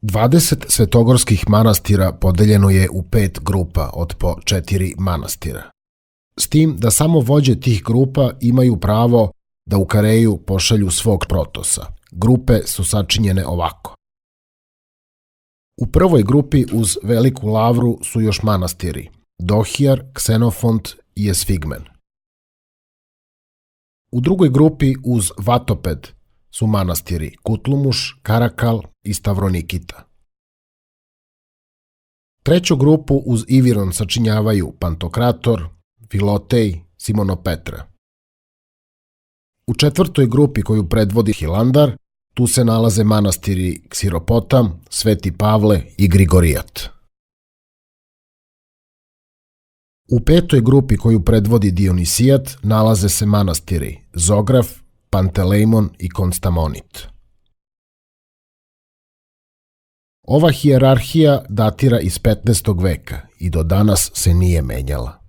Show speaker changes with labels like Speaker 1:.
Speaker 1: 20 svetogorskih manastira podeljeno je u 5 grupa od po 4 manastira. S tim da samo vođe tih grupa imaju pravo da u Kareju pošalju svog protosa. Grupe su sačinjene ovako. U prvoj grupi uz Veliku Lavru su još manastiri Dohijar, Ksenofont i Esfigmen. U drugoj grupi uz Vatoped su manastiri Kutlumuš, Karakal i Stavronikita. Treću grupu uz Iviron sačinjavaju Pantokrator, Filotej, Simonopetra. U četvrtoj grupi koju predvodi Hilandar, tu se nalaze manastiri Ksiropotam, Sveti Pavle i Grigorijat. U petoj grupi koju predvodi Dionisijat nalaze se manastiri Zograf, Pantelejmon i Konstamonit. Ova hijerarhija datira iz 15. veka i do danas se nije menjala.